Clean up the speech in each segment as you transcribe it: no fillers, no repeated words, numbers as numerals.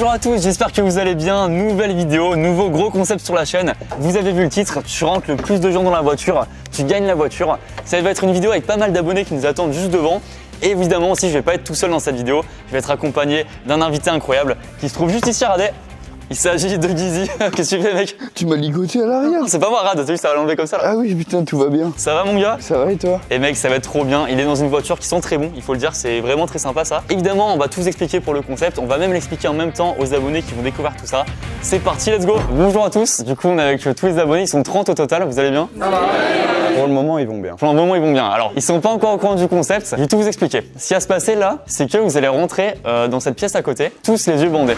Bonjour à tous, j'espère que vous allez bien. Nouvelle vidéo, nouveau gros concept sur la chaîne. Vous avez vu le titre, tu rentres le plus de gens dans la voiture, tu gagnes la voiture. Ça va être une vidéo avec pas mal d'abonnés qui nous attendent juste devant. Et évidemment aussi, je vais pas être tout seul dans cette vidéo. Je vais être accompagné d'un invité incroyable qui se trouve juste ici à Radet. Il s'agit de Guizy. Qu'est-ce que tu fais, mec? Tu m'as ligoté à l'arrière. C'est pas moi, Rad, t'as vu, ça va l'enlever comme ça là. Ah oui, putain, tout va bien. Ça va, mon gars? Ça va et toi? Et mec, ça va être trop bien. Il est dans une voiture qui sent très bon, il faut le dire, c'est vraiment très sympa ça. Évidemment, on va tout vous expliquer pour le concept. On va même l'expliquer en même temps aux abonnés qui vont découvrir tout ça. C'est parti, let's go. Bonjour à tous. Du coup, on est avec tous les abonnés. Ils sont 30 au total. Vous allez bien? Pour le moment, ils vont bien. Pour le moment, ils vont bien. Alors, ils sont pas encore au courant du concept. Je vais tout vous expliquer. Ce qui va se passer là, c'est que vous allez rentrer dans cette pièce à côté, tous les yeux bandés.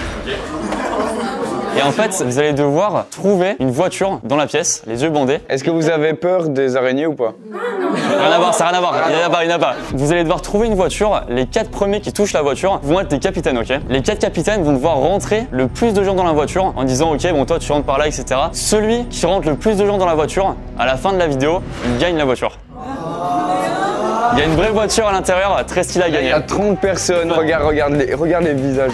Et en fait, vous allez devoir trouver une voiture dans la pièce, les yeux bandés. Est-ce que vous avez peur des araignées ou pas? Rien à voir, ça n'a rien à voir. Il n'y en a pas. Vous allez devoir trouver une voiture. Les 4 premiers qui touchent la voiture vont être les capitaines, ok? Les 4 capitaines vont devoir rentrer le plus de gens dans la voiture en disant, ok, bon, toi, tu rentres par là, etc. Celui qui rentre le plus de gens dans la voiture, à la fin de la vidéo, il gagne la voiture. Il y a une vraie voiture à l'intérieur, très stylée à gagner. Il y a 30 personnes, regarde les visages.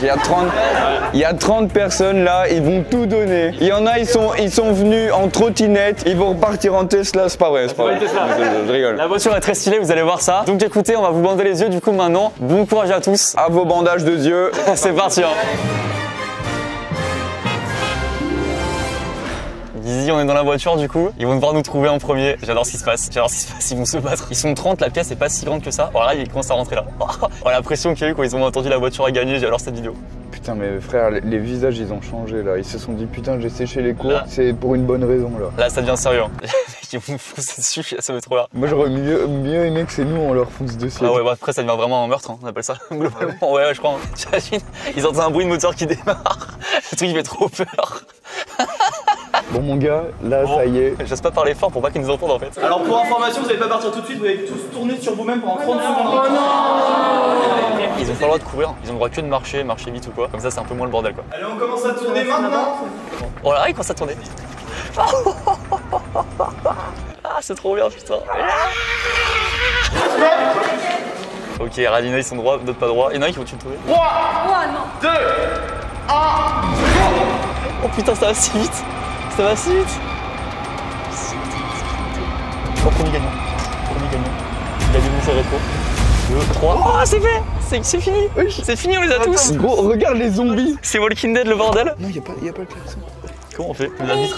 Il y a 30 personnes là, ils vont tout donner. Il y en a, ils sont venus en trottinette, ils vont repartir en Tesla, c'est pas vrai, je rigole. La voiture est très stylée, vous allez voir ça. Donc écoutez, on va vous bander les yeux du coup maintenant. Bon courage à tous. À vos bandages de yeux. C'est parti hein. Guizy, on est dans la voiture du coup, ils vont devoir nous trouver en premier. J'adore ce qui se passe, ils vont se battre. Ils sont 30, la pièce est pas si grande que ça. Voilà, ils commencent à rentrer là. Oh, la pression qu'il y a eu quand ils ont entendu la voiture à gagner, j'adore cette vidéo. Putain mais frère, les visages ils ont changé là, ils se sont dit putain j'ai séché les cours, c'est pour une bonne raison là. Là ça devient sérieux, hein. Ils vont me foncer dessus, ça va être trop là. Moi j'aurais mieux aimé que c'est nous on leur fonce dessus. Ah ouais, bah après ça devient vraiment un meurtre, hein. On appelle ça globalement, ouais je crois. Hein. T'imagines, ils entendent un bruit de moteur qui démarre, le truc il fait trop peur. Bon mon gars, là ça y est. J'ose pas parler fort pour pas qu'ils nous entendent en fait. Alors pour information, vous n'allez pas partir tout de suite, vous allez tous tourner sur vous-même pendant 30 secondes. Oh non! Ils ont pas le droit de courir, ils ont le droit que de marcher vite ou quoi. Comme ça c'est un peu moins le bordel quoi. Allez, on commence à tourner maintenant. Oh là, il commence à tourner. Ah c'est trop bien putain. Ok, Radina ils sont droits, d'autres pas droits. Il y en a un qui vont-tu le trouver? 3, 2, 1, oh putain ça va si vite. Ça va si vite. Oh, premier gagnant. Il a démonté rétro. 2, 3. Oh, c'est fait. C'est fini. Oui. C'est fini, on les a tous. Gros, regarde les zombies. C'est Walking Dead le bordel. Non, y a pas le klaxon. Comment on fait? La vitre.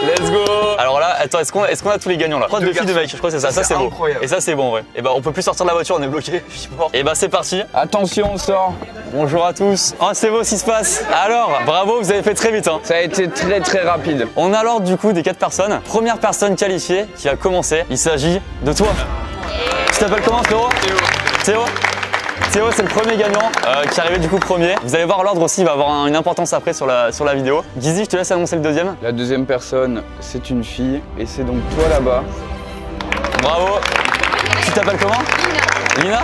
Let's go. Alors là, attends, est-ce qu'on a tous les gagnants là? 3 défis de mec, je crois que c'est ça. Ça c'est beau. Et ça c'est bon, ouais. Et bah on peut plus sortir de la voiture, on est bloqué. Je suis mort. Et bah c'est parti. Attention, on sort. Bonjour à tous. Oh c'est beau ce qui se passe. Alors, bravo, vous avez fait très vite hein. Ça a été très rapide. On a l'ordre du coup des 4 personnes. Première personne qualifiée qui a commencé. Il s'agit de toi. Tu t'appelles comment frérot? Théo. Théo, c'est le premier gagnant qui est arrivé du coup premier. Vous allez voir l'ordre aussi, il va avoir une importance après sur la vidéo. Guizy, je te laisse annoncer le deuxième. La deuxième personne, c'est une fille et c'est donc toi là-bas. Bravo. Tu t'appelles comment? Lina.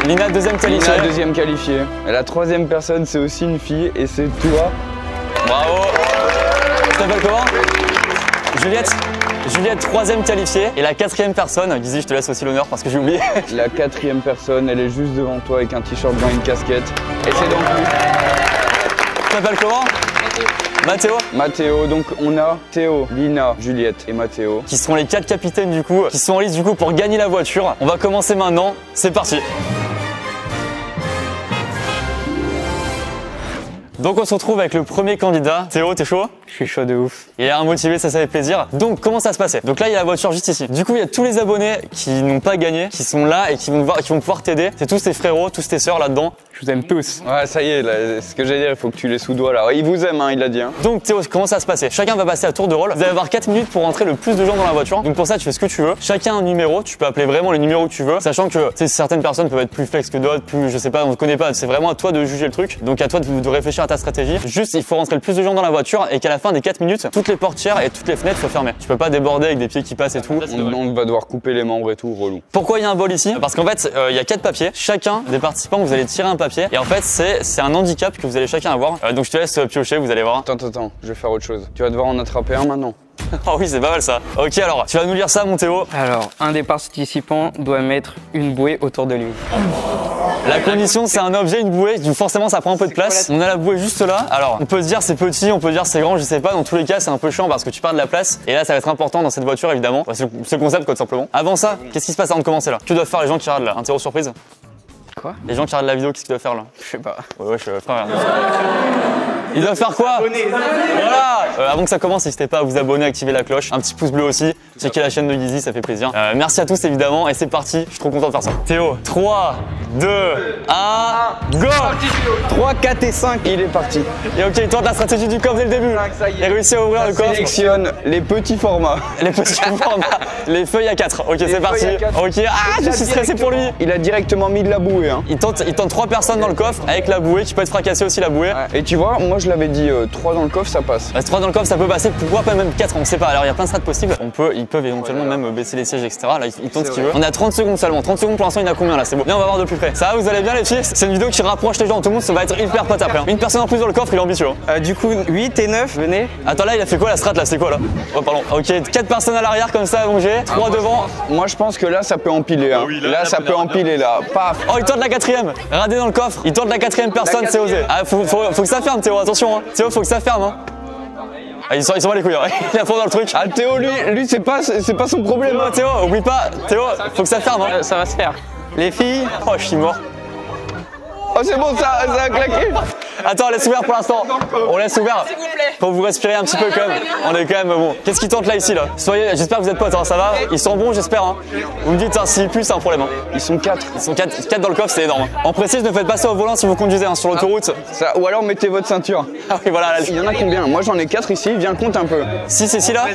Lina, deuxième qualifiée. Lina, deuxième qualifiée. Et la troisième personne, c'est aussi une fille et c'est toi. Bravo. Tu t'appelles comment? Juliette. Juliette, troisième qualifiée. Et la quatrième personne, Guizy, je te laisse aussi l'honneur parce que j'ai oublié. La quatrième personne, elle est juste devant toi avec un t-shirt blanc et une casquette. Et c'est donc lui. Tu t'appelles comment? Mathéo. Mathéo, donc on a Théo, Lina, Juliette et Mathéo. Qui seront les 4 capitaines du coup, qui sont en liste du coup pour gagner la voiture. On va commencer maintenant, c'est parti. Donc on se retrouve avec le premier candidat. Théo, t'es chaud? Je suis chaud de ouf. Il a un motivé, ça fait plaisir. Donc comment ça se passait? Donc là il y a la voiture juste ici. Du coup il y a tous les abonnés qui n'ont pas gagné, qui sont là et qui vont pouvoir t'aider. C'est tous tes frérots, tous tes sœurs là-dedans. Je vous aime tous. Ouais, ça y est, là, ce que j'allais dire, il faut que tu les sous-dois là. Il vous aime, hein, il l'a dit. Hein. Donc Théo, comment ça se passer? Chacun va passer à tour de rôle. Vous allez avoir 4 minutes pour rentrer le plus de gens dans la voiture. Donc pour ça, tu fais ce que tu veux. Chacun un numéro, tu peux appeler vraiment le numéro que tu veux. Sachant que certaines personnes peuvent être plus flex que d'autres, plus je sais pas, on ne connaît pas. C'est vraiment à toi de juger le truc. Donc à toi de réfléchir à ta stratégie. Juste, il faut rentrer le plus de gens dans la voiture et qu'à la fin des 4 minutes, toutes les portières et toutes les fenêtres soient fermées. Tu peux pas déborder avec des pieds qui passent et tout. On va devoir couper les membres et tout, relou. Pourquoi il y a un bol ici? Parce qu'en fait, il y a 4 papiers. Chacun des participants, vous allez tirer un papier. Et en fait, c'est un handicap que vous allez chacun avoir. Donc je te laisse piocher, vous allez voir. Attends, je vais faire autre chose. Tu vas devoir en attraper un maintenant. Oh oui, c'est pas mal ça. Ok, alors, tu vas nous lire ça, mon Théo. Alors, un des participants doit mettre une bouée autour de lui. La condition, c'est un objet, une bouée, donc forcément ça prend un peu de place. On a la bouée juste là. Alors, on peut se dire c'est petit, on peut dire c'est grand, je sais pas. Dans tous les cas, c'est un peu chiant parce que tu perds de la place. Et là, ça va être important dans cette voiture, évidemment. Bah, c'est le concept, quoi, tout simplement. Avant ça, qu'est-ce qui se passe avant de commencer là? Que doivent faire les gens qui regardent là? Interro surprise? Quoi? Les gens qui regardent la vidéo, qu'est-ce qu'ils doivent faire là? Je sais pas. Ouais, frère. Ils doivent faire quoi? Voilà. Avant que ça commence, n'hésitez pas à vous abonner, activer la cloche, un petit pouce bleu aussi, checker la chaîne de Yeezy, ça fait plaisir. Merci à tous évidemment et c'est parti, je suis trop content de faire ça. Théo, 3, 2, 1, go! 3, 4 et 5, il est parti. Et ok, il tente la stratégie du coffre dès le début. Il a réussi à ouvrir le coffre. Sélectionne les petits formats. Les petits formats, les feuilles à 4. Ok, c'est parti. Ok, ah, je suis stressé pour lui. Il a directement mis de la bouée. Hein. Il tente 3 personnes dans le coffre avec la bouée qui peut être fracassée aussi la bouée. Ouais. Et tu vois, moi je l'avais dit 3 dans le coffre, ça passe. 3 dans le coffre, ça peut passer. Pourquoi pas même 4? On sait pas. Alors il y a plein de strats possibles. Ils peuvent éventuellement même baisser les sièges, etc. Là, il tente ce qu'il veut. On est à 30 secondes seulement. 30 secondes pour l'instant, il y en a combien là? C'est beau. Bien, on va voir de plus près. Ça va, vous allez bien les filles? C'est une vidéo qui rapproche les gens. Tout le monde, ça va être hyper pote après. Hein. Une personne en plus dans le coffre, il est ambitieux. Hein. Du coup, 8 et 9, venez. Attends, là, il a fait quoi la strat là? C'est quoi là? Oh, pardon. Ok, 4 personnes à l'arrière comme ça allongées, 3 devant. Moi je pense que là ça peut empiler. Hein. Oui, là ça peut empiler là. Paf. Oh, il tente la 4ème. Radé dans le coffre. Il tente la 4ème personne, c'est osé. Ah, faut que ça ferme, Théo. Attention. Hein. Théo, faut que ça ferme. Hein. Ah, ils sont pas les couilles. Hein. Il a fond dans le truc. Ah, Théo, lui c'est pas son problème. Hein. Théo, oublie pas. Théo, faut que ça ferme. Hein. Ça va se faire. Les filles. Oh, je suis mort. Oh, c'est bon, ça a claqué. Attends, on laisse ouvert pour l'instant. On laisse ouvert. S'il vous plaît. Faut vous respirer un petit peu quand même. On est quand même bon. Qu'est-ce qui tente là ici là? J'espère que vous êtes potes, hein, ça va? Ils sont bons, j'espère. Hein. Vous me dites, hein, s'ils puent, c'est un problème. Hein. Ils sont 4. Ils sont 4 dans le coffre, c'est énorme. En précise, ne faites pas ça au volant si vous conduisez hein, sur l'autoroute. Ça, ou alors mettez votre ceinture. Ah oui, voilà. Il y en a combien? Moi j'en ai 4 ici, viens compte un peu. 6 ici là?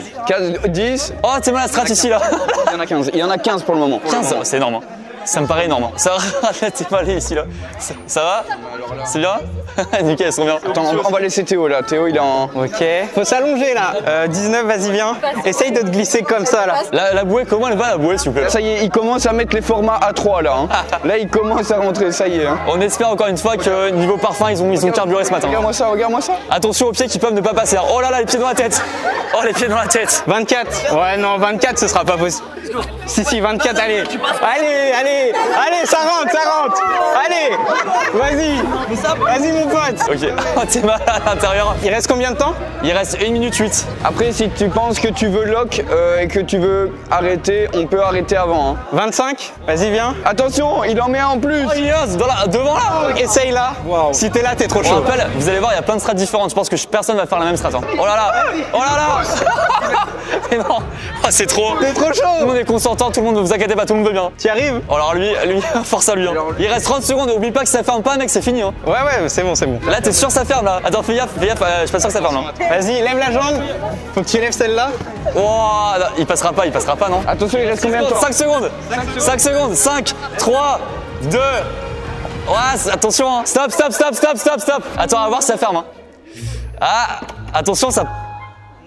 10. Oh, t'es mal la strat ici là. Il y en a 15. Il y en a 15 pour le moment. 15, c'est énorme. Hein. Ça me paraît énorme. Ça va, t'es pas allé ici là. Ça va? C'est bien? Nickel, elles sont bien. Attends, on va laisser Théo là. Théo il est en. Ok. Faut s'allonger là. 19, vas-y, viens. Essaye de te glisser comme ça là. La bouée, comment elle va la bouée s'il vous plaît? Ça y est, il commence à mettre les formats A3 là. Hein. Là il commence à rentrer, ça y est. Hein. On espère encore une fois que niveau parfum, ils ont carburé ce matin. Regarde-moi ça, regarde-moi ça. Attention aux pieds qui peuvent ne pas passer. Oh là là, les pieds dans la tête. Oh, les pieds dans la tête. 24. Ouais, non, 24, ce sera pas possible. Si, 24, allez. Allez, ça rentre. Allez, vas-y mon pote. Ok, oh, t'es mal à l'intérieur. Il reste combien de temps? Il reste 1 minute 8. Après, si tu penses que tu veux lock et que tu veux arrêter, on peut arrêter avant. Hein. 25, vas-y, viens. Attention, il en met un en plus. Oh, yes, devant là. Essaye là. Wow. Si t'es là, t'es trop chaud. On rappelle, vous allez voir, il y a plein de strats différentes. Je pense que personne va faire la même strat. Hein. Oh là là. Mais non, oh, c'est trop. T'es trop chaud. Tout le monde est consentant, tout le monde, ne vous inquiétez pas, tout le monde veut bien. Tu arrives? Oh, alors lui, force à lui. Hein. Il reste 30 secondes, oublie pas que ça ferme pas, mec, c'est fini. Hein. Ouais, c'est bon. Là, t'es sûr que ça ferme là? Attends, fais gaffe, je suis pas sûr que ça ferme là. Vas-y, lève la jambe. Faut que tu lèves celle-là. Oh, il passera pas, non? Attention, il reste combien de temps? 5 secondes. 5 secondes. 5, 3, 2. Ouais, attention, hein. Stop. Attends, on va voir si ça ferme. Hein. Ah, attention, ça.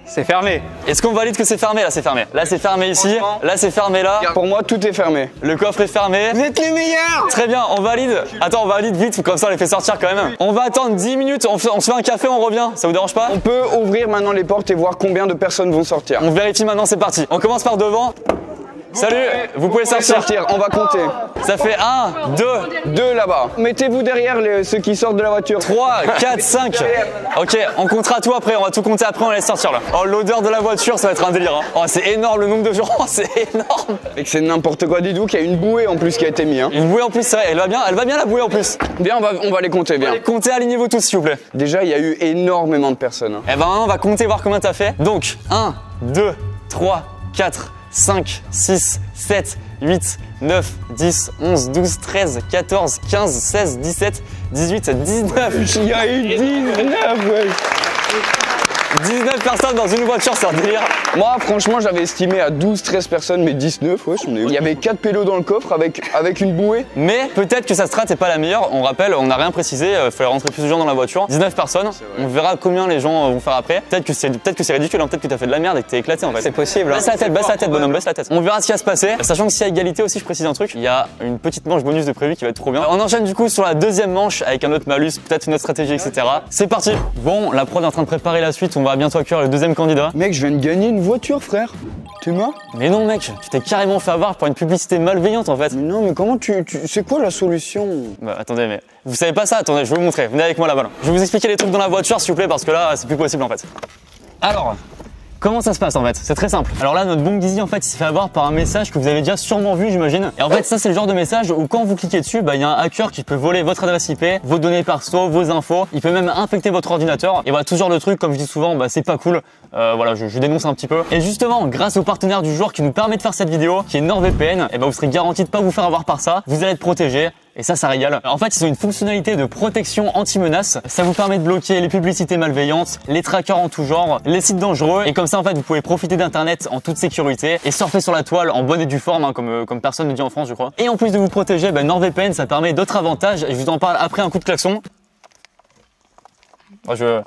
C'est fermé. Est-ce qu'on valide que c'est fermé? Là, c'est fermé. Là, c'est fermé ici. Là, c'est fermé là. Pour moi, tout est fermé. Le coffre est fermé. Vous êtes les meilleurs. Très bien, on valide. Attends, on valide vite, comme ça on les fait sortir quand même. On va attendre 10 minutes, on se fait un café, on revient. Ça vous dérange pas? On peut ouvrir maintenant les portes et voir combien de personnes vont sortir. On vérifie maintenant, c'est parti. On commence par devant. Salut, vous pouvez sortir. On va compter. Ça fait 1, 2. 2 là-bas. Mettez-vous derrière ceux qui sortent de la voiture. 3, 4, 5. Ok, on comptera tout après, on va tout compter après, on laisse sortir là. Oh, l'odeur de la voiture, ça va être un délire. Hein. Oh, c'est énorme le nombre de gens, c'est énorme. Et que c'est n'importe quoi, dis-donc, il y a une bouée en plus qui a été mise. Hein. Une bouée en plus, c'est vrai, elle va bien la bouée en plus. Bien, on va les compter, bien. Comptez, alignez-vous tous s'il vous plaît. Déjà, il y a eu énormément de personnes. Hein. Eh ben maintenant, on va compter, voir combien t'as fait. Donc, 1, 2, 3, 4, 5, 6, 7, 8, 9, 10, 11, 12, 13, 14, 15, 16, 17, 18, 19. Il y a eu 19, ouais. 19 personnes dans une voiture, c'est un délire. Moi, franchement, j'avais estimé à 12-13 personnes, mais 19, ouais, il y avait 4 pélos dans le coffre avec une bouée. Mais peut-être que sa strat n'est pas la meilleure. On rappelle, on n'a rien précisé, il fallait rentrer plus de gens dans la voiture. 19 personnes, on verra combien les gens vont faire après. Peut-être que c'est ridicule, hein. Peut-être que t'as fait de la merde et que t'es éclaté en fait. C'est possible. Hein. Baisse la tête, bonhomme, baisse la tête. On verra ce qui va se passer. Sachant que s'il y a égalité aussi, je précise un truc, il y a une petite manche bonus de prévu qui va être trop bien. On enchaîne du coup sur la deuxième manche avec un autre malus, peut-être une autre stratégie, etc. C'est parti. Bon, la prod est en train de préparer la suite, on va bientôt accueillir le deuxième candidat. Mec, je viens de gagner une voiture, frère. T'es mort? Mais non mec, tu t'es carrément fait avoir par une publicité malveillante en fait. Mais non, mais comment c'est quoi la solution? Bah attendez, mais vous savez pas ça? Attendez, je vais vous montrer. Venez avec moi là-bas. Je vais vous expliquer les trucs dans la voiture s'il vous plaît parce que là c'est plus possible en fait. Alors, comment ça se passe en fait? C'est très simple. Alors là, notre bon Guizy en fait, il s'est fait avoir par un message que vous avez déjà sûrement vu, j'imagine. Et en fait, ça c'est le genre de message où quand vous cliquez dessus, bah il y a un hacker qui peut voler votre adresse IP, vos données perso, vos infos. Il peut même infecter votre ordinateur. Et voilà, tout ce genre de trucs, comme je dis souvent, bah c'est pas cool. Voilà, je dénonce un petit peu. Et justement, grâce au partenaire du jour qui nous permet de faire cette vidéo, qui est NordVPN, et bah vous serez garanti de pas vous faire avoir par ça. Vous allez être protégé. Et ça régale. En fait, ils ont une fonctionnalité de protection anti-menace. Ça vous permet de bloquer les publicités malveillantes, les trackers en tout genre, les sites dangereux. Et comme ça, en fait, vous pouvez profiter d'Internet en toute sécurité et surfer sur la toile en bonne et due forme, hein, comme personne ne dit en France, je crois. Et en plus de vous protéger, bah, NordVPN, ça permet d'autres avantages. Et je vous en parle après un coup de klaxon. Moi, je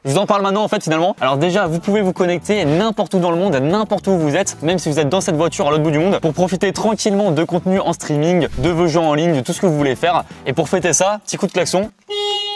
vous en parle maintenant en fait finalement. Alors déjà, vous pouvez vous connecter n'importe où dans le monde, n'importe où vous êtes, même si vous êtes dans cette voiture à l'autre bout du monde, pour profiter tranquillement de contenu en streaming, de vos jeux en ligne, de tout ce que vous voulez faire. Et pour fêter ça, petit coup de klaxon.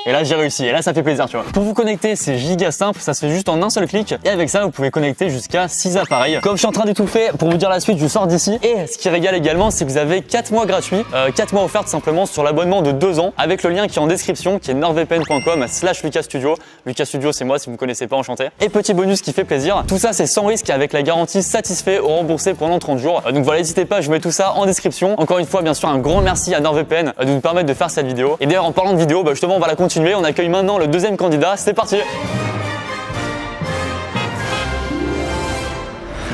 Et là j'ai réussi, et là ça fait plaisir tu vois. Pour vous connecter c'est giga simple, ça se fait juste en un seul clic. Et avec ça vous pouvez connecter jusqu'à 6 appareils. Comme je suis en train d'étouffer, pour vous dire la suite je sors d'ici. Et ce qui régale également c'est que vous avez 4 mois gratuits, 4 mois offerts simplement sur l'abonnement de 2 ans. Avec le lien qui est en description, qui est nordvpn.com/LucasStudio. LucasStudio c'est moi si vous ne connaissez pas, enchanté. Et petit bonus qui fait plaisir, tout ça c'est sans risque et avec la garantie satisfait ou remboursé pendant 30 jours. Donc voilà, n'hésitez pas, je mets tout ça en description. Encore une fois bien sûr un grand merci à NordVPN de nous permettre de faire cette vidéo. Et d'ailleurs en parlant de vidéo, bah justement on va la continuer. On accueille maintenant le deuxième candidat, c'est parti.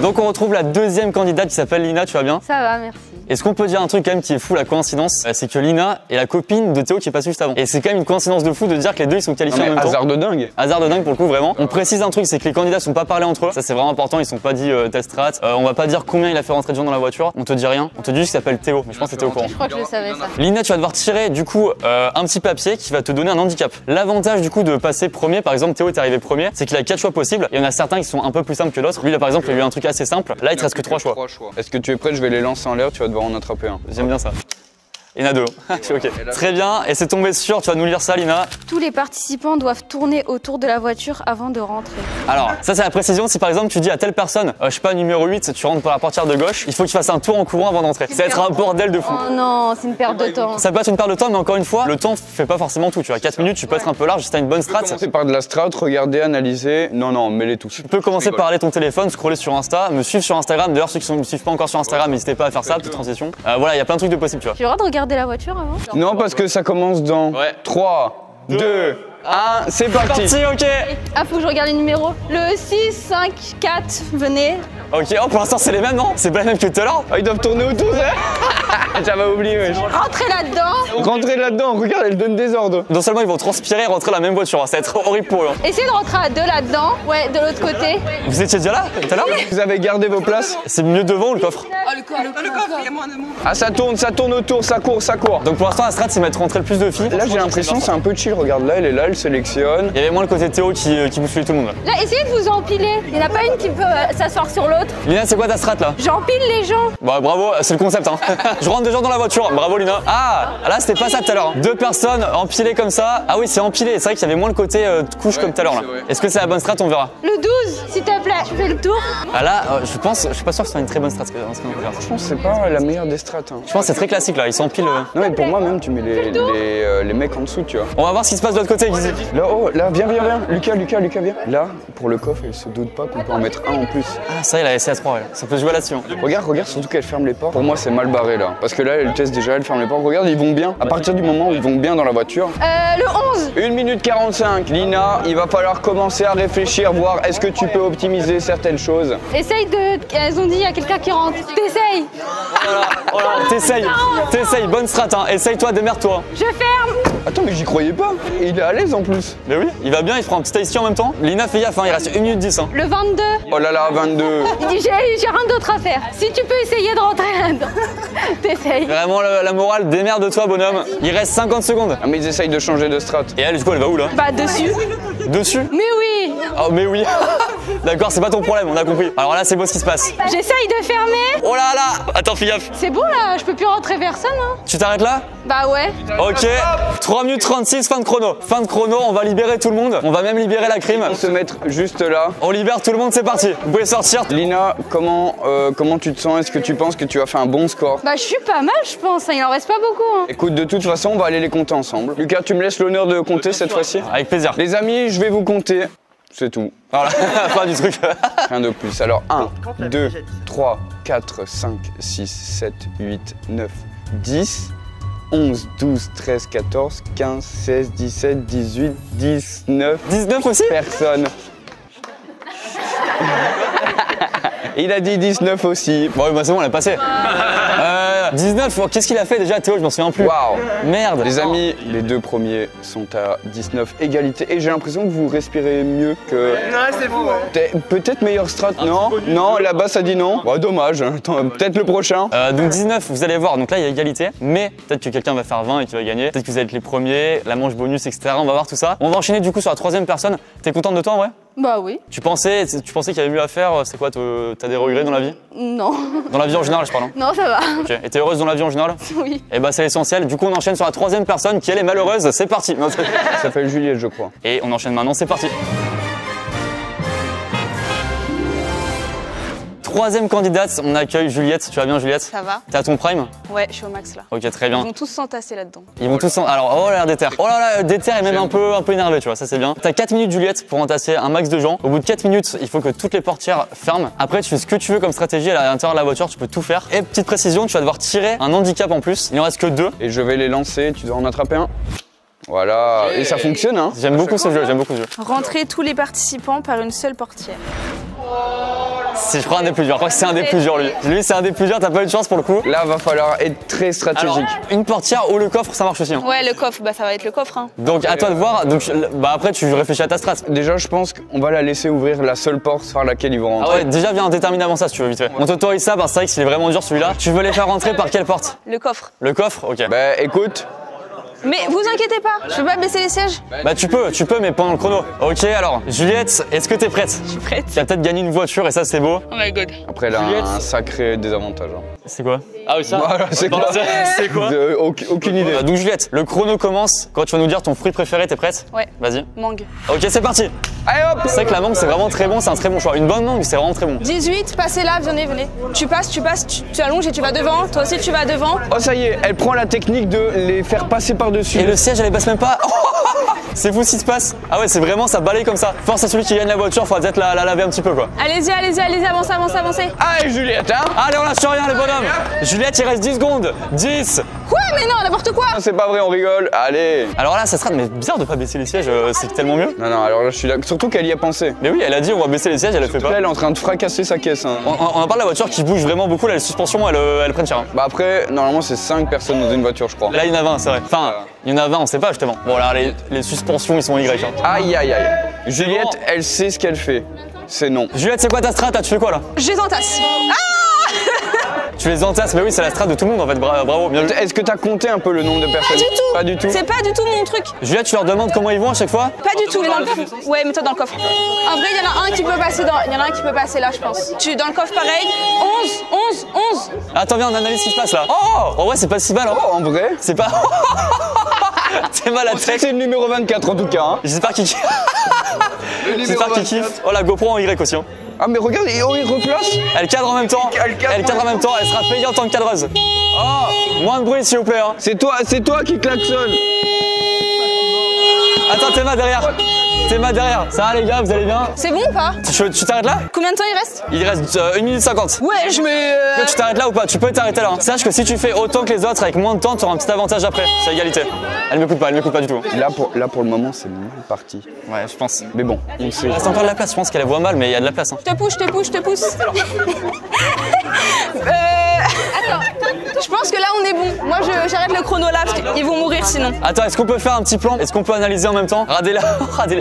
Donc on retrouve la deuxième candidate qui s'appelle Lina, tu vas bien? Ça va, merci. Est-ce qu'on peut dire un truc quand même qui est fou, la coïncidence? C'est que Lina est la copine de Théo qui est passé juste avant. Et c'est quand même une coïncidence de fou de dire que les deux ils sont qualifiés en même temps. Hasard de dingue. Hasard de dingue pour le coup vraiment. On précise un truc, c'est que les candidats sont pas parlés entre eux. Ça c'est vraiment important, ils sont pas dit test strat. On va pas dire combien il a fait rentrer de gens dans la voiture. On te dit rien. On te dit juste qu'il s'appelle Théo. Mais je pense que t'étais au courant. Je crois que je le savais ça. Lina, tu vas devoir tirer du coup un petit papier qui va te donner un handicap. L'avantage du coup de passer premier, par exemple Théo est arrivé premier, c'est qu'il a 4 choix possibles. Il y en a certains qui sont un peu plus simples que d'autres. Lui là par exemple il a eu un truc assez simple. Là il te reste que 3 choix. Est-ce que tu es prêt? Je vais les lancer en l'air, tu vas devoir en attraper un. J'aime bien ça. Il y en a 2. C'est ok. Très bien. Et c'est tombé sûr, tu vas nous lire ça, Lina. Tous les participants doivent tourner autour de la voiture avant de rentrer. Alors, ça c'est la précision. Si par exemple tu dis à telle personne, je sais pas, numéro 8, tu rentres par la portière de gauche, il faut que tu fasses un tour en courant avant d'entrer. Ça va être un bordel de fou. Oh non, c'est une perte de temps. Ça peut être une perte de temps, mais encore une fois, le temps fait pas forcément tout. Tu vois, 4 minutes, tu peux être un peu large si t'as une bonne strat. Commencer par de la strat, regarder, analyser. Non, mets-les tous. Tu peux commencer par aller ton téléphone, scroller sur Insta, me suivre sur Instagram. D'ailleurs, ceux qui ne me suivent pas encore sur Instagram, n'hésitez pas à faire ça, petite transition. Voilà, il y a plein de trucs de possible, tu vois. J'ai le droit de regarder la voiture avant? Non, parce que ça commence dans 3, 2, 1, c'est parti. Ok. Ah, faut que je regarde les numéros. Le 6, 5, 4, venez. Ok, oh, pour l'instant c'est les mêmes, non? C'est pas les mêmes que tout à l'heure. Ils doivent tourner autour, ça. J'avais oublié, wesh. Rentrez là-dedans. Rentrez là-dedans, regarde, elle donne des ordres. Non seulement ils vont transpirer et rentrer dans la même voiture, ça va être horrible pour eux. Essayez de rentrer à 2 là-dedans. Ouais, de l'autre côté. Vous étiez déjà là, tout à l'heure? Vous avez gardé vos places? C'est mieux devant ou le coffre? Le coffre, il y a moins de monde. Ah, ça tourne autour, ça court. Donc pour l'instant la strat c'est mettre rentrer le plus de filles. Là, j'ai l'impression que c'est un peu chill. Regarde, là, elle est là, elle sélectionne. Il y avait moins le côté Théo qui bousculait tout le monde. Là, essayez de vous empiler. Il n'y en a pas une qui peut s'asseoir sur l'autre. Lina, c'est quoi ta strat là? J'empile les gens. Bah bravo, c'est le concept hein. Je rentre des gens dans la voiture, bravo Lina. Ah, là c'était pas ça tout à l'heure. 2 personnes empilées comme ça. Ah oui, c'est empilé, c'est vrai qu'il y avait moins le côté couche comme tout à l'heure là. Est-ce que c'est la bonne strat? On verra. Le 12, s'il te plaît, tu fais le tour. Ah là, je suis pas sûr que ce soit une très bonne strat ce qu'on peut faire. Je pense que c'est pas la meilleure des strats. Je pense que c'est très classique là, ils s'empilent. Non, mais pour moi même, tu mets les mecs en dessous, tu vois. On va voir ce qui se passe de l'autre côté, Guizy. Là, viens. Lucas, viens. Là, pour le coffre, elle se doute pas qu'on peut en mettre un en plus. Ah, ça y est, la SA3, ouais. Ça peut jouer là-dessus. Regarde, surtout qu'elle ferme les portes. Pour moi, c'est mal barré là. Parce que là, elle teste déjà, elle ferme les portes. Regarde, ils vont bien. À partir du moment où ils vont bien dans la voiture. Le 11. 1 minute 45. Lina, il va falloir commencer à réfléchir, voir est-ce que tu peux optimiser certaines choses. Essaye de. Elles ont dit, il y a quelqu'un qui rentre. T'essayes. Oh là, t'essayes, bonne strat, hein. Essaye-toi, démerde-toi. Je ferme. Attends, mais j'y croyais pas. Et il est à l'aise en plus. Mais oui, il va bien, il fera un petit ici en même temps. Lina, fais gaffe, hein, il reste 1 minute 10. Hein. Le 22. Oh là là, 22. Il dit, j'ai rien d'autre à faire. Si tu peux essayer de rentrer là-dedans, t'essayes. Vraiment, la morale, démerde-toi, bonhomme. Il reste 50 secondes. Ah, mais ils essayent de changer de strat. Et elle, du coup, elle va où là? Bah, dessus. Dessus? Mais oui. Oh, mais oui. D'accord, c'est pas ton problème, on a compris. Alors là, c'est beau ce qui se passe. J'essaye de fermer. Oh là là. Attends, fais gaffe. C'est bon là, je peux plus rentrer personne. Hein. Tu t'arrêtes là? Bah ouais. Ok, 3 minutes 36, fin de chrono. Fin de chrono, on va libérer tout le monde. On va même libérer la crime. On se mettre juste là. On libère tout le monde, c'est parti. Vous pouvez sortir. Lina, comment tu te sens? Est-ce que tu penses que tu as fait un bon score? Bah je suis pas mal je pense, il en reste pas beaucoup. Hein. Écoute, de toute façon, on va aller les compter ensemble. Lucas, tu me laisses l'honneur de compter cette fois-ci? Avec plaisir. Les amis, je vais vous compter. C'est tout. Voilà, pas du truc. Rien de plus. Alors 1, 2, 3, 4, 5, 6, 7, 8, 9, 10, 11, 12, 13, 14, 15, 16, 17, 18, 19. 19 aussi? Personne. Il a dit 19 aussi. Bon, bah c'est bon, on est passé. 19, qu'est-ce qu'il a fait déjà, Théo? Je m'en souviens plus. Waouh. Merde. Les amis, les deux premiers sont à 19, égalité. Et j'ai l'impression que vous respirez mieux que... Ouais, c'est fou. Peut-être meilleure strat, non? Non, là-bas ça dit non. Bah, dommage, attends, peut-être le prochain. Donc 19, vous allez voir, donc là il y a égalité, mais peut-être que quelqu'un va faire 20 et qui va gagner. Peut-être que vous allez être les premiers, la manche bonus, etc. On va voir tout ça. On va enchaîner du coup sur la troisième personne. T'es contente de toi en vrai? Bah oui. Tu pensais qu'il y avait mieux à faire? C'est quoi? T'as des regrets dans la vie? Non. Dans la vie en général, je parle. Hein. Non, ça va. Ok. Et t'es heureuse dans la vie en général? Oui. Et bah c'est l'essentiel. Du coup on enchaîne sur la troisième personne qui elle est malheureuse. C'est parti. Non, Ça s'appelle Juliette, je crois. et on enchaîne maintenant. C'est parti. Troisième candidate, on accueille Juliette. Tu vas bien Juliette? Ça va? T'es à ton prime? Ouais, je suis au max là. Ok, très bien. Ils vont tous s'entasser là-dedans. Ils vont tous alors, oh là là, déter. Oh là là, déter est même un peu énervé, tu vois, ça c'est bien. T'as 4 minutes Juliette pour entasser un max de gens. Au bout de 4 minutes, il faut que toutes les portières ferment. Après, tu fais ce que tu veux comme stratégie à l'intérieur de la voiture, tu peux tout faire. Et petite précision, tu vas devoir tirer un handicap en plus. Il en reste que 2. Et je vais les lancer, tu dois en attraper un. Voilà, et ça fonctionne hein. J'aime beaucoup ce jeu, j'aime beaucoup ce jeu. Rentrer tous les participants par une seule portière. Si je crois un des plus durs, je crois que c'est un des plus durs lui. Lui c'est un des plus durs, t'as pas eu de chance pour le coup. Là, va falloir être très stratégique. Alors, une portière ou le coffre, ça marche aussi. Hein. Ouais, le coffre, bah ça va être le coffre. Hein. Donc à toi de voir, donc bah après tu réfléchis à ta strat. Déjà, je pense qu'on va la laisser ouvrir la seule porte par laquelle ils vont Ah rentrer. ouais, déjà viens déterminer avant ça si tu veux vite fait. On t'autorise ça parce que c'est vrai que s'il est vraiment dur celui-là. Tu veux les faire rentrer par quelle porte? Le coffre. Le coffre? Ok. Bah écoute, Mais vous inquiétez pas, je peux pas baisser les sièges. Bah tu peux mais pendant le chrono. Ok alors, Juliette, est-ce que t'es prête? Je suis prête. Tu as peut-être gagné une voiture et ça c'est beau. Oh my god. après elle a Juliette. un sacré désavantage. Hein. C'est quoi? Ah oui ça? Voilà, c'est quoi? C'est quoi? Aucune idée. Donc Juliette, le chrono commence. Quand tu vas nous dire ton fruit préféré, t'es prête? Ouais. Vas-y. Mangue. Ok c'est parti. Allez hop. C'est vrai que la mangue c'est vraiment très bon, c'est un très bon choix. Une bonne mangue c'est vraiment très bon. 18, passez là, venez. Tu passes, tu allonges et tu vas devant. Toi aussi tu vas devant. Oh ça y est, elle prend la technique de les faire passer par-dessus. Et le siège elle passe même pas. C'est fou ce qui se passe. Ah ouais c'est vraiment ça balaye comme ça. Force à celui qui gagne la voiture, faudra peut-être la laver un petit peu quoi. Allez-y, avancez. Allez Juliette hein. Allez on lâche rien les bonhommes. Juliette il reste 10 secondes. 10. Quoi? Mais non, n'importe quoi. C'est pas vrai, on rigole. Allez. Alors là ça sera mais bizarre de pas baisser les sièges, c'est tellement mieux. Non, alors là je suis là. Surtout qu'elle y a pensé. Mais oui elle a dit on va baisser les sièges, elle le fait Là, pas. elle est en train de fracasser sa caisse. Hein. On en parle de la voiture qui bouge vraiment beaucoup, là les suspensions elles prennent cher. Hein. Bah après, normalement c'est 5 personnes dans une voiture, je crois. Là il y en a 20 c'est vrai. Enfin il y en a 20 on sait pas justement. Bon là les suspensions ils sont Y. Hein. Aïe aïe aïe. Juliette, elle sait ce qu'elle fait. C'est non. Juliette c'est quoi ta strat là? Tu fais quoi là? Je les entasse. Tu les entasses, mais oui c'est la strat de tout le monde en fait, bravo, bien joué. Est-ce que t'as compté un peu le nombre de personnes? Pas du tout. Pas du tout. C'est pas du tout mon truc. Juliette tu leur demandes comment ils vont à chaque fois? Pas du tout, mais dans le coffre. Ouais, mets-toi dans le coffre. En vrai, il y en a un qui peut passer il y en a un qui peut passer là, je pense. Tu dans le coffre pareil. 11. Attends viens on analyse ce qui se passe là. Oh en vrai c'est pas si mal hein. Oh, en vrai? C'est pas... T'es mal à tech. C'est le numéro 24 en tout cas. Hein. J'espère qu'il kiffe. Oh la GoPro en Y aussi. Hein. Ah mais regarde, il replace. Elle cadre en même temps. Elle sera payée en tant que cadreuse. Oh, moins de bruit s'il vous plaît. Hein. C'est toi qui klaxonne. Attends, Théma derrière. Ça va les gars, vous allez bien? C'est bon ou pas? Tu t'arrêtes là? Combien de temps il reste? Il reste 1 minute 50. Ouais, je me... Tu t'arrêtes là ou pas? Tu peux t'arrêter là. Hein. Sache que si tu fais autant que les autres avec moins de temps, tu auras un petit avantage après. C'est égalité. Elle m'écoute pas du tout. Là pour le moment c'est mal parti. Ouais, je pense. Mais bon, on sait. Il reste encore de la place, je pense qu'elle voit mal, mais il y a de la place. Hein. Je te pousse. Attends, je pense que là on est bon. Moi j'arrête le chrono là parce qu'ils vont mourir sinon. Attends, est-ce qu'on peut faire un petit plan? Est-ce qu'on peut analyser en même temps? Radela,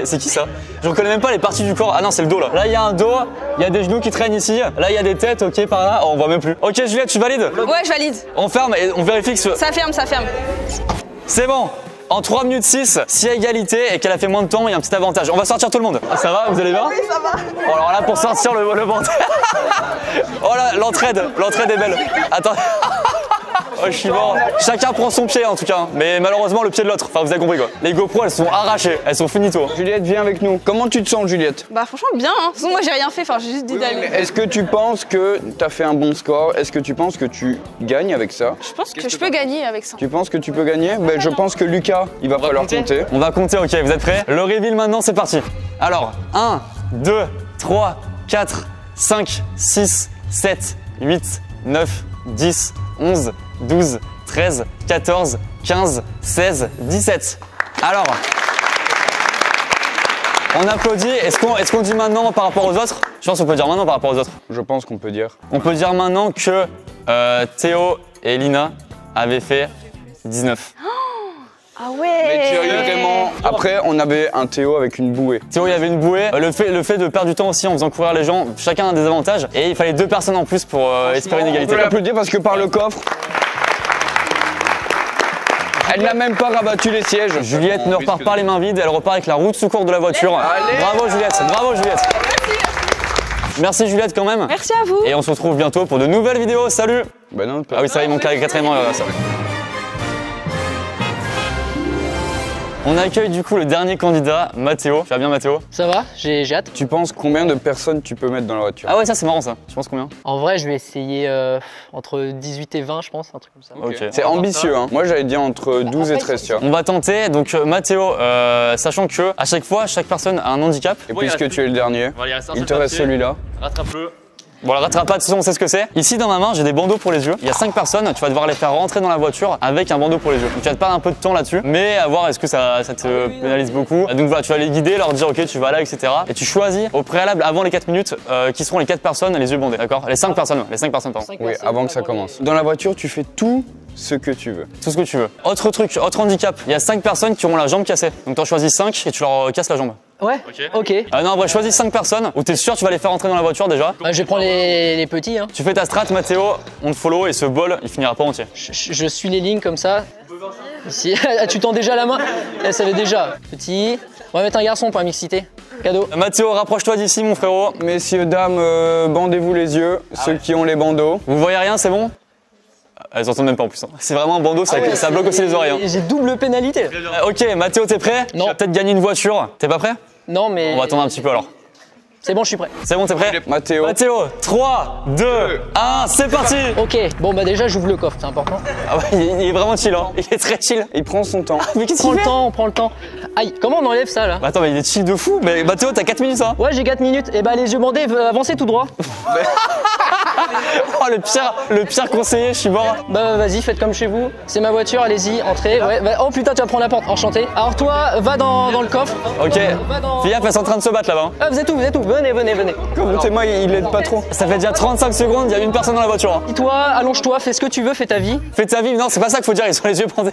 c'est qui ça? Je reconnais même pas les parties du corps. Ah non, c'est le dos là. Là, il y a un dos, il y a des genoux qui traînent ici. Là, il y a des têtes, ok, par là. Oh, on voit même plus. Ok, Juliette, tu valides? Ouais, je valide. On ferme et on vérifie que Ça ferme. c'est bon. En 3 minutes 6, si à égalité et qu'elle a fait moins de temps, il y a un petit avantage. On va sortir tout le monde. Ça va, vous allez bien? Oui, ça va. Bon, alors là, pour sortir le bordel. Oh là, l'entraide est belle. Attends. Oh, je suis mort. Chacun prend son pied en tout cas, mais malheureusement le pied de l'autre. Enfin, vous avez compris quoi. Les GoPro elles sont arrachées, elles sont finito. Juliette, viens avec nous. Comment tu te sens, Juliette? Bah franchement bien, hein. De toute façon, moi j'ai rien fait, enfin j'ai juste dit d'aller. Est-ce que tu penses que t'as fait un bon score? Est-ce que tu penses que tu gagnes avec ça? Je pense que je peux gagner avec ça. Tu penses que tu peux gagner? Ben, je pense que Lucas, il va falloir compter. On va compter, ok, vous êtes prêts? Le reveal maintenant, c'est parti. Alors, 1, 2, 3, 4, 5, 6, 7, 8, 9, 10, 11, 12, 13, 14, 15, 16, 17. Alors, on applaudit. Est-ce qu'on dit maintenant par rapport aux autres? Je pense qu'on peut dire maintenant par rapport aux autres. Je pense qu'on peut dire. On peut dire maintenant que Théo et Lina avaient fait 19. Ah ouais. Mais tu as eu vraiment... Après, on avait un Théo avec une bouée. Théo, il y avait une bouée. Le fait de perdre du temps aussi en faisant courir les gens, chacun a des avantages. Et il fallait 2 personnes en plus pour espérer une égalité. On peut l'applaudir parce que par le coffre... Elle n'a même pas rabattu les sièges. Juliette ne repart pas les mains vides, elle repart avec la roue de secours de la voiture. Allez. Bravo Juliette, bravo Juliette. Merci Juliette quand même. Merci à vous. Et on se retrouve bientôt pour de nouvelles vidéos. Salut. Bah non, Ah oui, ça il manque la quatrième. Ça. On accueille du coup le dernier candidat, Mathéo. Tu vas bien Mathéo? Ça va, j'ai hâte. Tu penses combien de personnes tu peux mettre dans la voiture? Ah ouais, ça c'est marrant ça. Tu penses combien? En vrai, je vais essayer entre 18 et 20, je pense, un truc comme ça. Ok. C'est ambitieux, hein. Moi j'allais dire entre 12 et 13, tu vois. On va tenter. Donc Mathéo, sachant que à chaque fois, chaque personne a un handicap. Et puisque tu es le dernier, il te reste celui-là. Rattrape-le. Bon, le rattrape pas, de toute façon on sait ce que c'est. Ici dans ma main j'ai des bandeaux pour les yeux. Il y a 5 personnes, tu vas devoir les faire rentrer dans la voiture avec un bandeau pour les yeux. Donc tu vas te perdre un peu de temps là-dessus, mais à voir est-ce que ça te pénalise beaucoup. Donc voilà, tu vas les guider, leur dire ok tu vas là, etc. Et tu choisis au préalable avant les 4 minutes qui seront les 4 personnes les yeux bandés, d'accord? Les 5 personnes, pardon. Oui, avant que ça commence. Dans la voiture, tu fais tout ce que tu veux. Tout ce que tu veux. Autre truc, autre handicap, il y a 5 personnes qui auront la jambe cassée. Donc t'en choisis 5 et tu leur casses la jambe. Ouais, ok. Non, en vrai, choisis 5 personnes où t'es sûr tu vas les faire rentrer dans la voiture déjà. Je vais prendre les petits. Hein. Tu fais ta strat, Mathéo, on te follow et ce bol, il finira pas entier. Je suis les lignes comme ça. Ici. Tu tends déjà la main. Elle savait déjà. Petit. On va mettre un garçon pour la mixité. Cadeau. Mathéo, rapproche-toi d'ici, mon frérot. Messieurs, dames, bandez-vous les yeux, ceux qui ont les bandeaux. Vous voyez rien, c'est bon? Elles entendent même pas en plus. Hein. C'est vraiment un bandeau, ça bloque aussi les oreilles. Hein. J'ai double pénalité. Ok, Mathéo, t'es prêt? Non. Tu vas peut-être gagner une voiture. T'es pas prêt? Non, mais. On va attendre un petit peu alors. C'est bon, je suis prêt. C'est bon, t'es prêt? Mathéo. Mathéo, 3, 2, 1, c'est parti! Ok, bon bah déjà j'ouvre le coffre, c'est important. Ah ouais, il est vraiment chill, hein. Il est très chill. Il prend son temps. Mais qu'est-ce On qu'il fait? on prend le temps. Aïe, comment on enlève ça là? Attends, mais il est chill de fou. Mais Mathéo, t'as 4 minutes, hein? Ouais, j'ai 4 minutes. Et bah les yeux bandés, avancez tout droit. Oh, le pire conseiller, je suis mort. Bah vas-y, faites comme chez vous. C'est ma voiture, allez-y, entrez. Ouais, oh putain, tu vas prendre la porte, enchanté. Alors toi, va dans le coffre. Ok. Fais gaffe, elles sont en train de se battre là-bas. Ah, vous êtes où? Venez. Tes mains, il aide pas trop. Ça fait déjà 35 secondes, il y a une personne dans la voiture. Hein. Toi, allonge-toi, fais ce que tu veux, fais ta vie. Fais ta vie, non, c'est pas ça qu'il faut dire, ils ont les yeux bandés.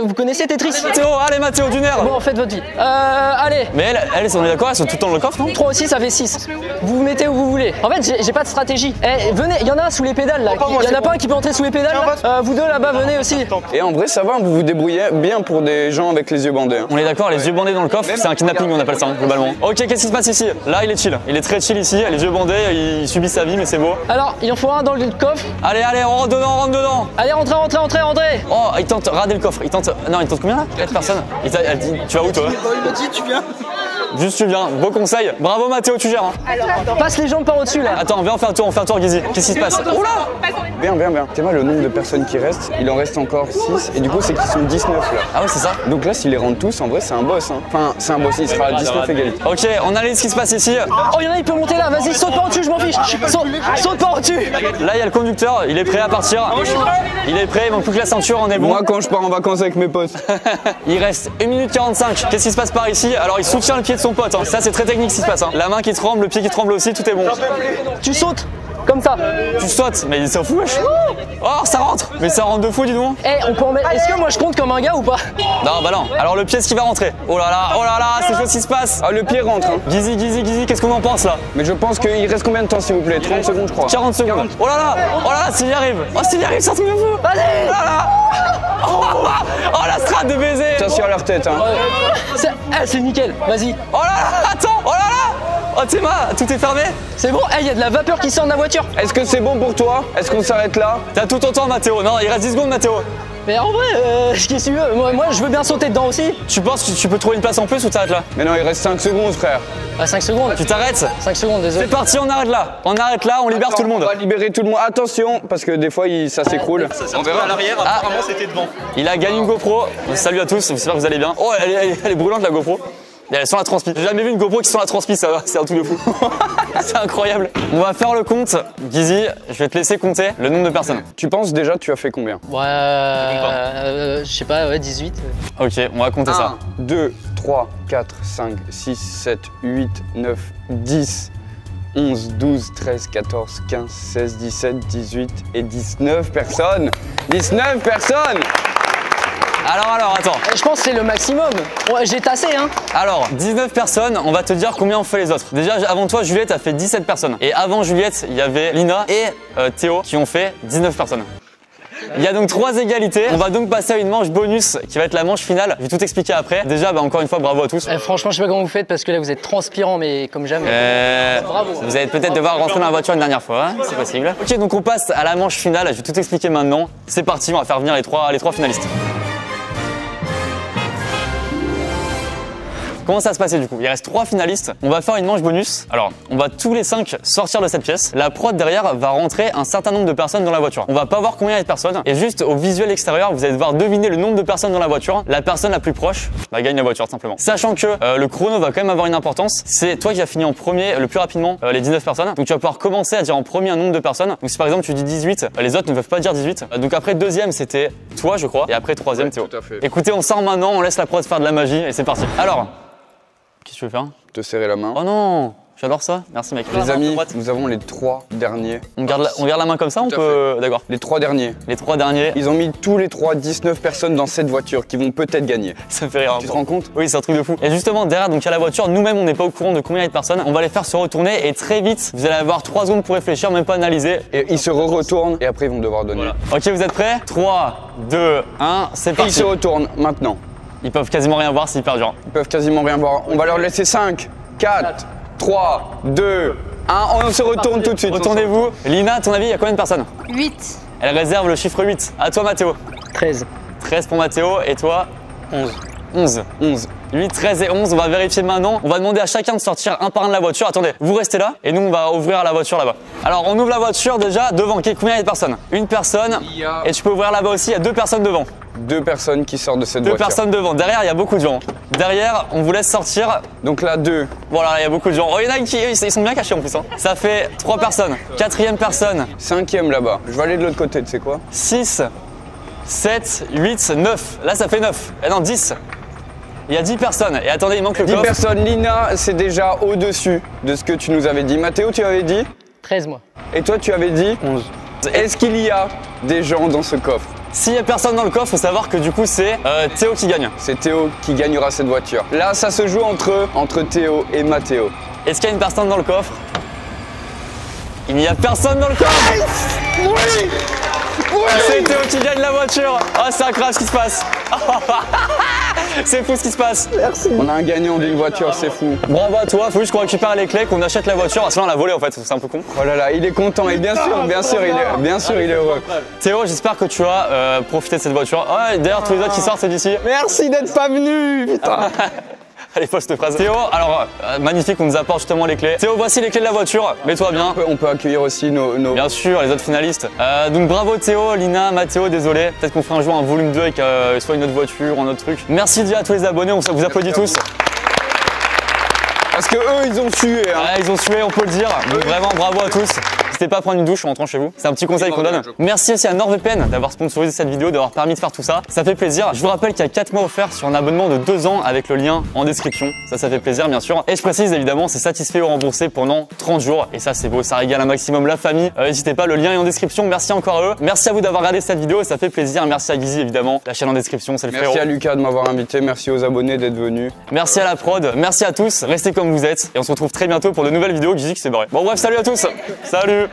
Vous connaissez Tetris? Mathéo, allez Mathéo, du nerf. Bon, faites votre vie. Allez. Mais elles, on est d'accord, elles sont tout le temps dans le coffre, non? 3 aussi, ça fait 6. Vous vous mettez où vous voulez. En fait, j'ai pas de stratégie. Eh, venez, il y en a sous les pédales là. Il y en a pas un qui peut entrer sous les pédales là. Vous deux là-bas, venez aussi. Et en vrai, ça va, vous vous débrouillez bien pour des gens avec les yeux bandés. Hein. On est d'accord, les yeux bandés dans le coffre, c'est un kidnapping, on appelle ça, hein, globalement. Ok, qu'est-ce qui se passe ici? Là, il est chill. Il est très chill ici, les yeux bandés, il subit sa vie, mais c'est beau. Alors, il en faut un dans le coffre. Allez, on rentre dedans. Allez, rentrez. Oh, il tente rader le coffre. Non, il tente combien là? 4 personnes. Elle dit, tu vas où toi? Il m'a dit, tu viens. Juste tu viens, beau conseil. Bravo Mathéo, tu gères. Hein. Passe les jambes par au-dessus là. Attends, viens, on fait un tour, Guizy. Qu'est-ce qui se passe? Oula! Bien. Tu vois le nombre de personnes qui restent, il en reste encore 6 et du coup c'est qu'ils sont 19 là. Ah ouais, c'est ça. Donc là, s'ils les rendent tous, en vrai, c'est un boss. Hein. Enfin, c'est un boss, il sera à 19 égalité. Ok, on analyse ce qui se passe ici. Oh, il y en a, il peut monter là, vas-y, saute pas au-dessus, je m'en fiche. Saute pas au-dessus. Là, il y a le conducteur, il est prêt à partir. Il est prêt, il manque plus que la ceinture, on est bon. Moi, quand je pars en vacances avec mes potes. Il reste 1 minute 45. Qu'est-ce qui se passe par ici? Alors, il soutient le pied de son pote. Hein. Ça, c'est très technique ce qui se passe. Hein. La main qui tremble, le pied qui tremble aussi, tout est bon. Tu sautes comme ça. Tu sautes, mais il s'en fout, wesh. Oh, ça rentre. Mais ça rentre de fou, dis donc. Eh, on peut en mettre. Est-ce que moi je compte comme un gars ou pas? Non, bah non. Alors, le pied, ce qui va rentrer. Oh là là, c'est chaud ce qui se passe. Ah, le pied rentre. Hein. Guizy, qu'est-ce qu'on en pense là? Mais je pense qu'il reste combien de temps, s'il vous plaît? 30 secondes, je crois. 40 secondes. Oh là là, s'il y arrive. Oh, s'il y arrive, c'est un truc de fou. Vas-y. Oh là là. Oh la strat de baiser. Ça sur leur tête, hein. C'est nickel, vas-y. Oh là là, attends, oh là là. Oh Théma, tout est fermé. C'est bon, il y a de la vapeur qui sort de la voiture. Est-ce que c'est bon pour toi? Est-ce qu'on s'arrête là? T'as tout ton temps Mathéo. Non, il reste 10 secondes Mathéo. Mais en vrai, qu'est-ce que tu veux? Moi, je veux bien sauter dedans aussi. Tu penses que tu peux trouver une place en plus ou t'arrêtes là? Mais non, il reste 5 secondes, frère. À 5 secondes. Tu t'arrêtes? 5 secondes, désolé. C'est parti, on arrête là. On arrête là, on libère tout le monde. On va libérer tout le monde. Attention, parce que des fois, ça s'écroule. On verra à l'arrière, apparemment c'était devant. Il a gagné une GoPro. Salut à tous, j'espère que vous allez bien. Oh, elle est brûlante la GoPro. Et elle sent la transpi. J'ai jamais vu une GoPro qui sent la transpi, ça va, c'est un truc de fou. C'est incroyable. On va faire le compte. Gizy, je vais te laisser compter le nombre de personnes. Tu penses déjà tu as fait combien? Ouais, je sais pas, ouais, 18. Ok, on va compter ça. 1, 2, 3, 4, 5, 6, 7, 8, 9, 10, 11, 12, 13, 14, 15, 16, 17, 18 et 19 personnes. 19 personnes! Alors, attends. Je pense que c'est le maximum. Ouais, j'ai tassé, hein. Alors, 19 personnes, on va te dire combien on fait les autres. Déjà, avant toi, Juliette a fait 17 personnes. Et avant Juliette, il y avait Lina et Théo qui ont fait 19 personnes. Il y a donc 3 égalités. On va donc passer à une manche bonus qui va être la manche finale. Je vais tout expliquer après. Déjà, encore une fois, bravo à tous. Franchement, je sais pas comment vous faites parce que là, vous êtes transpirant, mais comme jamais. Bravo. Vous allez peut-être devoir rentrer dans la voiture une dernière fois, hein, c'est possible. Ok, donc on passe à la manche finale. Je vais tout expliquer maintenant. C'est parti, on va faire venir les trois finalistes. Comment ça va se passer du coup? Il reste 3 finalistes. On va faire une manche bonus. Alors, on va tous les 5 sortir de cette pièce. La prod derrière va rentrer un certain nombre de personnes dans la voiture. On va pas voir combien il y a de personnes. Et juste au visuel extérieur, vous allez devoir deviner le nombre de personnes dans la voiture. La personne la plus proche gagne la voiture simplement. Sachant que le chrono va quand même avoir une importance. C'est toi qui as fini en premier le plus rapidement les 19 personnes. Donc tu vas pouvoir commencer à dire en premier un nombre de personnes. Donc si par exemple tu dis 18, les autres ne peuvent pas dire 18. Donc après deuxième c'était toi je crois. Et après troisième Théo. Tout à fait. Écoutez, on sort maintenant, on laisse la prod faire de la magie et c'est parti. Alors, qu'est-ce que tu veux faire? Te serrer la main. Oh non, j'adore ça. Merci mec. Les amis, nous avons les 3 derniers. On garde la main comme ça, on peut. D'accord. Les 3 derniers. Les 3 derniers. Ils ont mis tous les 3 19 personnes dans cette voiture qui vont peut-être gagner. Ça me fait rire. Tu te rends compte? Oui, c'est un truc de fou. Et justement, derrière, donc il y a la voiture. Nous-mêmes, on n'est pas au courant de combien il y a de personnes. On va les faire se retourner et très vite, vous allez avoir 3 secondes pour réfléchir, même pas analyser. Et ils se retournent et après ils vont devoir donner. Voilà. Ok, vous êtes prêts? 3, 2, 1, c'est Et parti. ils se retournent maintenant. Ils peuvent quasiment rien voir, c'est hyper dur. Ils peuvent quasiment rien voir. On va leur laisser 5, 4, 3, 2, 1. On se retourne tout de suite. Retournez-vous. Lina, à ton avis, il y a combien de personnes? 8. Elle réserve le chiffre 8. À toi, Mathéo. 13. 13 pour Mathéo. Et toi? 11. 11. 11. 8, 13 et 11, on va vérifier maintenant. On va demander à chacun de sortir un par un de la voiture. Attendez, vous restez là et nous on va ouvrir la voiture là-bas. Alors on ouvre la voiture déjà devant. Combien il y a de personnes? Une personne. Et tu peux ouvrir là-bas aussi, il y a 2 personnes devant. 2 personnes qui sortent de cette 2 voiture. personnes devant. Derrière, il y a beaucoup de gens. Derrière, on vous laisse sortir. Donc là, 2. Voilà, il y a beaucoup de gens. Oh, il y en a qui ils sont bien cachés en plus. Hein. Ça fait 3 personnes. 4e personne. 5e là-bas. Je vais aller de l'autre côté, tu sais quoi? 6, 7, 8, 9. Là, ça fait 9. Et non, 10. Il y a 10 personnes. Et attendez, il manque le 10 coffre. personnes. Lina, c'est déjà au-dessus de ce que tu nous avais dit. Mathéo, tu avais dit? 13 moi. Et toi, tu avais dit? 11. Est-ce qu'il y a des gens dans ce coffre? S'il y a personne dans le coffre, faut savoir que du coup, c'est Théo qui gagne. C'est Théo qui gagnera cette voiture. Là, ça se joue entre Théo et Mathéo. Est-ce qu'il y a une personne dans le coffre? Il n'y a personne dans le coffre. Oui! C'est Théo qui gagne la voiture. Oh, c'est incroyable ce qui se passe. C'est fou ce qui se passe. Merci. On a un gagnant d'une voiture, c'est fou. Bravo à toi, faut juste qu'on récupère les clés, qu'on achète la voiture. Sinon on l'a volée en fait, c'est un peu con. Oh là là, il est content et bien sûr, il est heureux. Théo, j'espère que tu as profité de cette voiture. Oh, d'ailleurs tous les autres qui sortent c'est d'ici. Merci d'être pas venu, putain. Allez, pose cette phrase. Théo, alors magnifique, on nous apporte justement les clés. Théo, voici les clés de la voiture. Mets-toi bien. On peut accueillir aussi nos... Bien sûr, les autres finalistes. Donc bravo Théo, Lina, Mathéo, désolé. Peut-être qu'on fera un jour un volume 2 avec soit une autre voiture, un autre truc. Merci déjà à tous les abonnés, on vous applaudit tous. Parce que eux, ils ont sué. Hein. Ouais, ils ont sué, on peut le dire. Donc vraiment, bravo à tous. N'hésitez pas à prendre une douche en rentrant chez vous. C'est un petit conseil qu'on donne. Merci aussi à NordVPN d'avoir sponsorisé cette vidéo, d'avoir permis de faire tout ça. Ça fait plaisir. Je vous rappelle qu'il y a 4 mois offerts sur un abonnement de 2 ans avec le lien en description. Ça fait plaisir, bien sûr. Et je précise évidemment, c'est satisfait ou remboursé pendant 30 jours. Et ça, c'est beau. Ça régale un maximum la famille. N'hésitez pas, le lien est en description. Merci encore à eux. Merci à vous d'avoir regardé cette vidéo. Ça fait plaisir. Merci à Gizy, évidemment. La chaîne en description, c'est le frérot. Merci à Lucas de m'avoir invité. Merci aux abonnés d'être venus. Merci à la prod. Merci à tous. Restez comme vous êtes. Et on se retrouve très bientôt pour de nouvelles vidéos. Gizy qui s'est barré. Bon, bref, salut à tous. Salut.